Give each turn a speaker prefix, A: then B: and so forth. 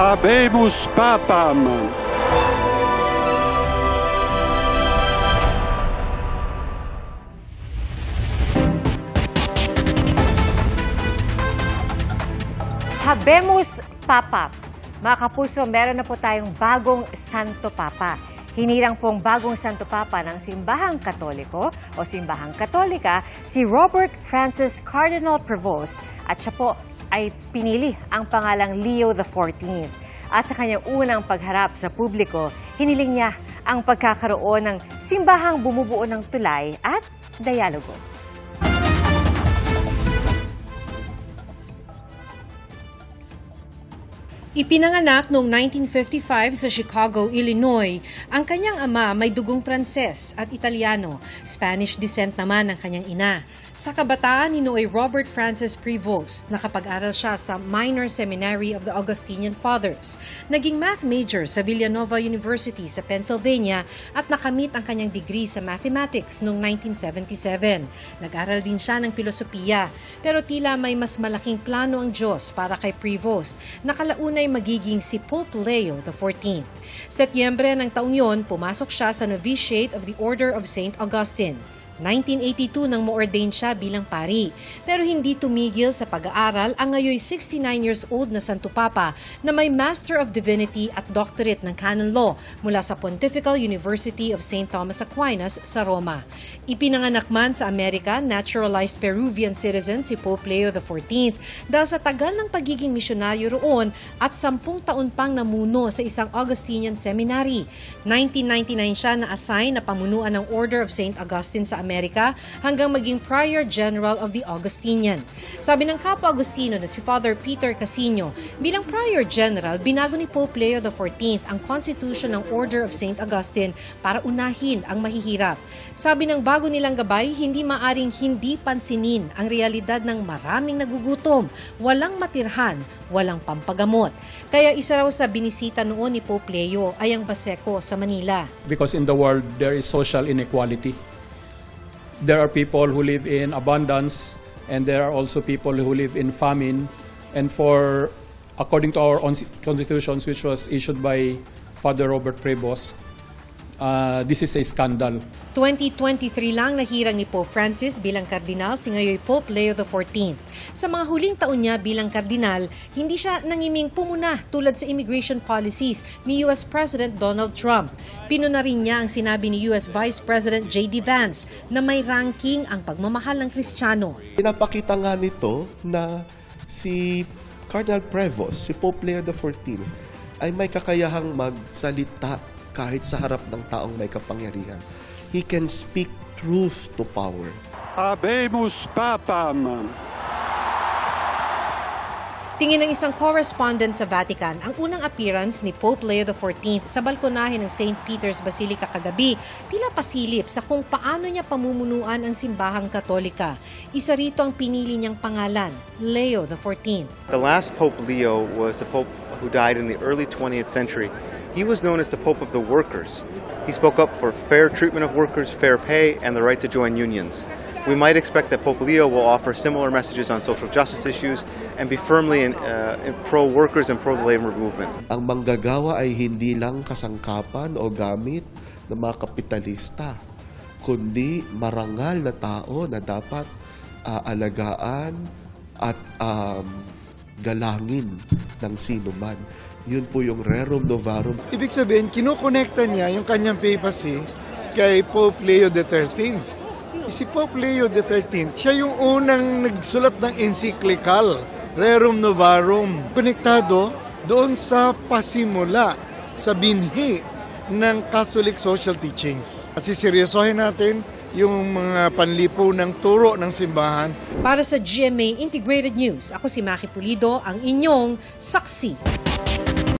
A: Habemus Papam.
B: Habemus Papam. Mga kapuso, meron na po tayong bagong Santo Papa. Hinirang pong bagong Santo Papa ng Simbahang Katoliko o Simbahang Katolika si Robert Francis Cardinal Prevost at siya po ay pinili ang pangalang Leo XIV. At sa kanyang unang pagharap sa publiko, hiniling niya ang pagkakaroon ng simbahang bumubuo ng tulay at dialogo. Ipinanganak noong 1955 sa Chicago, Illinois. Ang kanyang ama may dugong Pranses at Italiano. Spanish descent naman ang kanyang ina. Sa kabataan ni Noe Robert Francis Prevost, nakapag-aral siya sa Minor Seminary of the Augustinian Fathers. Naging math major sa Villanova University sa Pennsylvania at nakamit ang kanyang degree sa mathematics noong 1977. Nag-aral din siya ng filosofiya, pero tila may mas malaking plano ang Diyos para kay Prevost. Nakalaunay magiging si Pope Leo XIV. Setyembre ng taong yon, pumasok siya sa novitiate of the Order of St. Augustine. 1982 nang ma-ordain siya bilang pari. Pero hindi tumigil sa pag-aaral ang ngayon 69 years old na Santo Papa na may Master of Divinity at Doctorate ng Canon Law mula sa Pontifical University of St. Thomas Aquinas sa Roma. Ipinanganak man sa Amerika, naturalized Peruvian citizen si Pope Leo XIV dahil sa tagal ng pagiging misyonaryo roon at 10 taon pang namuno sa isang Augustinian seminary. 1999 siya na-assign na pamunuan ng Order of St. Augustine sa Amerika hanggang maging Prior General of the Augustinian. Sabi ng kapwa Agustino na si Father Peter Casino, bilang Prior General, binago ni Pope Leo XIV ang Constitution ng Order of St. Augustine para unahin ang mahihirap. Sabi ng bago nilang gabay, hindi maaring hindi pansinin ang realidad ng maraming nagugutom, walang matirhan, walang pampagamot. Kaya isa raw sa binisita noon ni Pope Leo ay ang Baseco sa Manila.
C: Because in the world, there is social inequality. There are people who live in abundance, and there are also people who live in famine. And according to our own constitutions, which was issued by Father Robert Prevost, this is a scandal.
B: 2023 lang nahirang ni Pope Francis bilang kardinal si ngayon Pope Leo XIV. Sa mga huling taon niya bilang kardinal, hindi siya nangiming pumuna tulad sa immigration policies ni US President Donald Trump. Pinuna rin niya ang sinabi ni US Vice President J.D. Vance na may ranking ang pagmamahal ng Kristiyano.
D: Pinapakita nga nito na si Cardinal Prevost, si Pope Leo XIV, ay may kakayahang magsalita kahit sa harap ng taong may kapangyarihan. He can speak truth to power.
A: Habemus Papam.
B: Tingin ng isang correspondent sa Vatican, ang unang appearance ni Pope Leo XIV sa balkonahe ng St. Peter's Basilica kagabi, tila pasilip sa kung paano niya pamumunuan ang simbahang Katolika. Isa rito ang pinili niyang pangalan, Leo XIV.
E: The last Pope Leo was the Pope who died in the early 20th century. He was known as the Pope of the Workers. He spoke up for fair treatment of workers, fair pay, and the right to join unions. We might expect that Pope Leo will offer similar messages on social justice issues and be firmly in pro-workers and pro-labor movement.
D: Ang manggagawa ay hindi lang kasangkapan o gamit ng mga kapitalista, kundi marangal na tao na dapat alagaan at galangin ng sino man. Yun po yung Rerum Novarum.
F: Ibig sabihin, kinukonekta niya yung kanyang papacy kay Pope Leo XIII. Si Pope Leo XIII, siya yung unang nagsulat ng encyclical, Rerum Novarum. Konektado doon sa pasimula, sa binhi ng Catholic social teachings. Kasi seryosohin natin yung mga panlipo ng turo ng simbahan.
B: Para sa GMA Integrated News, ako si Maki Pulido, ang inyong saksi.